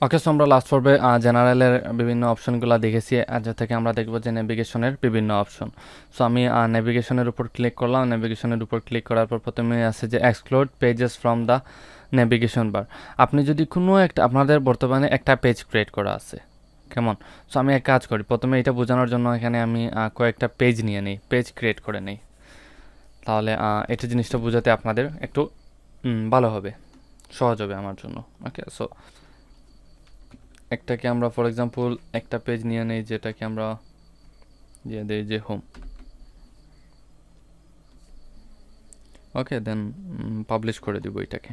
ওকে, so আমরা last পর্বে জেনারেলের বিভিন্ন অপশনগুলো দেখেছি। আজ থেকে আমরা দেখব যে নেভিগেশনের বিভিন্ন অপশন। সো আমি নেভিগেশনের উপর ক্লিক করলাম। নেভিগেশনের উপর ক্লিক করার পর প্রথমে আছে যে exclude pages from the navigation বার। আপনি যদি কোনো একটা, আপনাদের বর্তমানে একটা পেজ ক্রিয়েট করা আছে, কেমন? সো আমি এক কাজ করি, প্রথমে এটা বোঝানোর জন্য এখানে আমি কয়েকটা পেজ নিয়ে নিই, পেজ ক্রিয়েট করে নিই। তাহলে এটা জিনিসটা বোঝাতে আপনাদের একটু ভালো হবে, সহজ হবে আমার জন্য। ওকে, সো একটাকে আমরা ফর এক্সাম্পল একটা পেজ নিয়ে নেই, যেটাকে আমরা দিয়ে দেই যে হোম। ওকে, দেন পাবলিশ করে দিব এটাকে।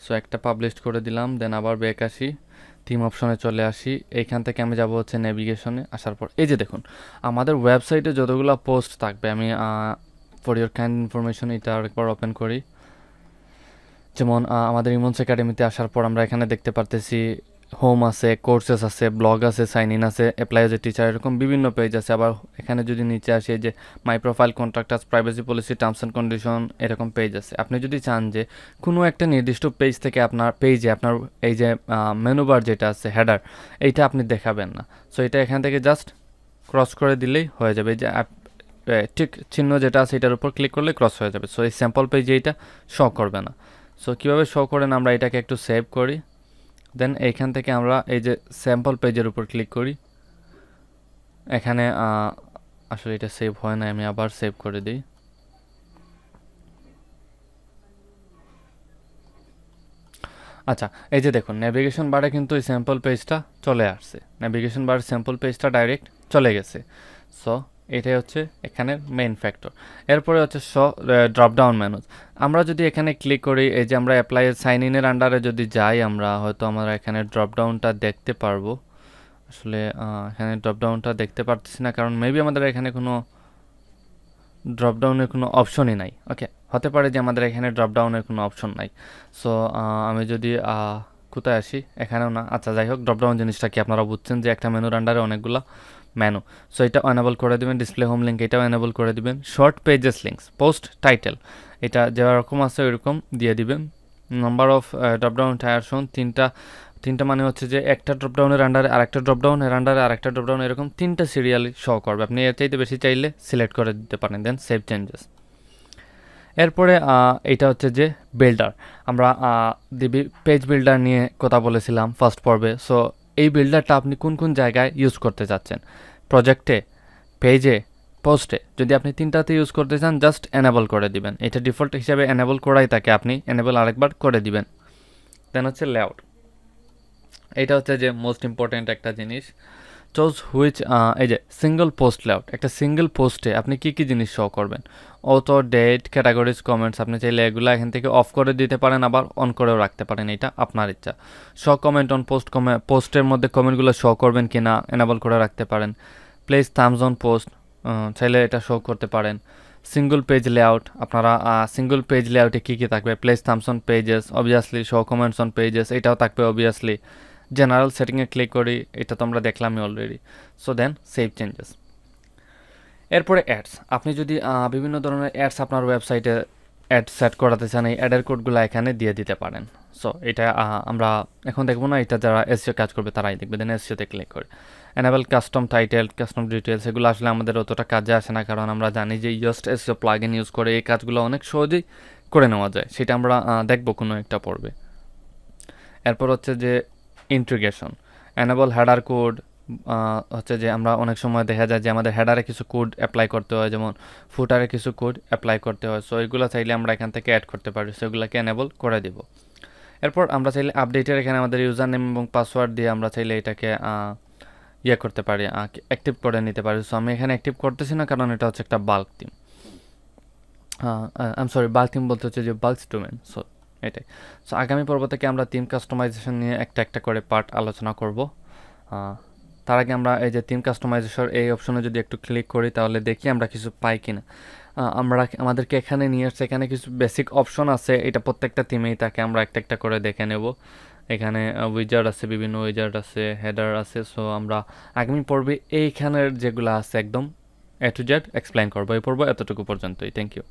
সো একটা পাবলিশ করে দিলাম, দেন আবার ব্যাক আসি, থিম অপশনে চলে আসি। এইখান থেকে আমি যাব হচ্ছে নেভিগেশনে। আসার পর এই যে দেখুন আমাদের ওয়েবসাইটে যতগুলো পোস্ট থাকবে, আমি ফর ইউর কাইন্ড ইনফরমেশন এটা আরেকবার ওপেন করি। যেমন আমাদের ইমন্স একাডেমিতে আসার পর আমরা এখানে দেখতে পারতেছি হোম আছে, কোর্সেস আছে, ব্লগ আছে, সাইন ইন আছে, অ্যাপ্লাই এজ এ টিচার, এরকম বিভিন্ন পেজ আছে। আবার এখানে যদি নিচে আসি যে মাই profile, contractors, privacy policy, terms and condition, এরকম পেজ আছে। আপনি যদি চান যে কোনো একটা নির্দিষ্ট পেজ থেকে আপনার পেজে আপনার এই যে মেনু বার যেটা আছে হেডার, এইটা আপনি দেখাবেন না। সো এটা এখান থেকে জাস্ট ক্রস করে দিলেই হয়ে যাবে। এই যে ঠিক চিহ্ন যেটা আছে এটার উপর ক্লিক করলে ক্রস হয়ে যাবে। সো এই স্যাম্পল পেজে এইটা শো করবে না। সো কীভাবে শো করেন, আমরা এটাকে একটু সেভ করি। দেন এইখান থেকে আমরা এই যে স্যাম্পল পেজের উপর ক্লিক করি। এখানে আসলে এটা সেভ হয় না, আমি আবার সেভ করে দিই। আচ্ছা, এই যে দেখুন নেভিগেশন বারে কিন্তু এই স্যাম্পল পেজটা চলে আসছে। নেভিগেশন বার স্যাম্পল পেজটা ডাইরেক্ট চলে গেছে। সো এটাই হচ্ছে এখানে মেইন ফ্যাক্টর। এরপরে হচ্ছে ড্রপ ডাউন মেনুজ। আমরা যদি এখানে ক্লিক করি, এই যে আমরা অ্যাপ্লাই সাইন ইনের আন্ডারে যদি যাই, আমরা হয়তো আমরা এখানে ড্রপ ডাউনটা দেখতে পারবো। আসলে এখানে ড্রপ ডাউনটা দেখতে পারতেছি না, কারণ মেবি আমাদের এখানে কোনো ড্রপ ডাউনের কোনো অপশনই নাই। ওকে, হতে পারে যে আমাদের এখানে ড্রপ ডাউনের কোনো অপশন নাই। সো আমি যদি কোথায় আসি, এখানেও না। আচ্ছা, যাই হোক, ড্রপ ডাউন জিনিসটা কি আপনারা বুঝছেন যে একটা মেনুর আন্ডারে অনেকগুলো মেনু। সো এটা এনেবল করে দিবেন। ডিসপ্লে হোম লিঙ্ক এটাও এনেবল করে দিবেন। Short pages links, post title, এটা যেরকম আছে ওইরকম দিয়ে দিবেন। Number of drop down tyre শোন, তিনটা মানে হচ্ছে যে একটা ড্রপডাউনের আন্ডারে আরেকটা ড্রপডাউন, এর আন্ডারে আরেকটা ড্রপডাউন, এরকম তিনটা সিরিয়ালি শো করবে। আপনি এর চাইতে বেশি চাইলে সিলেক্ট করে দিতে পারেন, দেন সেভ চেঞ্জেস। এরপরে এটা হচ্ছে যে বিল্ডার। আমরা পেজ বিল্ডার নিয়ে কথা বলেছিলাম ফার্স্ট পর্বে। সো এই বিল্ডারটা আপনি কোন কোন জায়গায় ইউজ করতে চাচ্ছেন, প্রজেক্টে, পেজে, পোস্টে। যদি আপনি তিনটাতে ইউজ করতে চান, জাস্ট এনেবল করে দিবেন। এটা ডিফল্ট হিসাবে এনেবল করাই থাকে, আপনি এনেবল আরেকবার করে দিবেন। দেন হচ্ছে লেআউট। এটা হচ্ছে যে মোস্ট ইম্পর্ট্যান্ট একটা জিনিস। চোজ হুইচ, এই যে সিঙ্গল পোস্ট লেআউট। একটা সিঙ্গল পোস্টে আপনি কী কী জিনিস শো করবেন, অথো, ডেট, ক্যাটাগরিজ, কমেন্টস। আপনি চাইলে এগুলো এখান থেকে অফ করে দিতে পারেন, আবার অন করেও রাখতে পারেন, এটা আপনার ইচ্ছা। শো কমেন্ট অন পোস্ট, পোস্টের মধ্যে কমেন্টগুলো শো করবেন কি না এনেবল করে রাখতে পারেন। প্লেস থামস অন পোস্ট, চাইলে এটা শো করতে পারেন। সিঙ্গল পেজ লেআউট, আপনারা সিঙ্গল পেজ লেআউটে কী কী থাকবে, place thumbs on pages, obviously show comments on pages, এটাও থাকবে অবভিয়াসলি। জেনারেল সেটিংয়ে ক্লিক করি, এটা তো আমরা দেখলামই already. So then save changes. এরপরে অ্যাডস। আপনি যদি বিভিন্ন ধরনের অ্যাডস আপনার ওয়েবসাইটে অ্যাড সেট করাতে চান, এই অ্যাডের কোডগুলো এখানে দিয়ে দিতে পারেন। সো এটা আমরা এখন দেখবো না, এটা যারা এসইও কাজ করবে তারাই দেখবে। দেন এসইওতে ক্লিক করে enable custom title, custom details, এগুলো আসলে আমাদের অতটা কাজে আসে না, কারণ আমরা জানি যে জাস্ট এসইও প্লাগইন ইউজ করে এই কাজগুলো অনেক সহজেই করে নেওয়া যায়। সেটা আমরা দেখবো কোনো একটা পর্বে। এরপর হচ্ছে যে ইন্টিগ্রেশন, এনেবল হেডার কোড। হচ্ছে যে আমরা অনেক সময় দেখা যায় যে আমাদের হেডারে কিছু কোড অ্যাপ্লাই করতে হয়, যেমন ফুটারে কিছু কোড অ্যাপ্লাই করতে হয়। সো এগুলো চাইলে আমরা এখান থেকে অ্যাড করতে পারি, সেগুলোকে এনেবল করে দিব। এরপর আমরা চাইলে আপডেটের এখানে আমাদের ইউজার নেম এবং পাসওয়ার্ড দিয়ে আমরা চাইলে এটাকে ইয়ে করতে পারি, অ্যাক্টিভ করে নিতে পারি। সো আমি এখানে অ্যাক্টিভ করতেছি না, কারণ এটা হচ্ছে একটা bulk theme. I am sorry, bulk theme বলতে হচ্ছে যে বাল্কস ডোমেন। সো এটাই। সো আগামী পর্ব থেকে আমরা থিম কাস্টমাইজেশন নিয়ে একটা একটা করে পার্ট আলোচনা করব। তার আগে আমরা এই যে থিম কাস্টমাইজেশন এই অপশনে যদি একটু ক্লিক করি, তাহলে দেখি আমরা কিছু পাই কিনা। আমাদেরকে এখানে নিয়ে আসছে, এখানে কিছু বেসিক অপশন আছে, এটা প্রত্যেকটা থিমেই থাকে, আমরা একটা একটা করে দেখে নেব। এখানে উইজার্ড আছে, বিভিন্ন উইজার্ড আছে, হেডার আছে। সো আমরা আগামী পর্বে এইখানের যেগুলো আছে একদম এ টু জেড এক্সপ্লেন করবো। এই পর্ব এতটুকু পর্যন্তই। Thank you.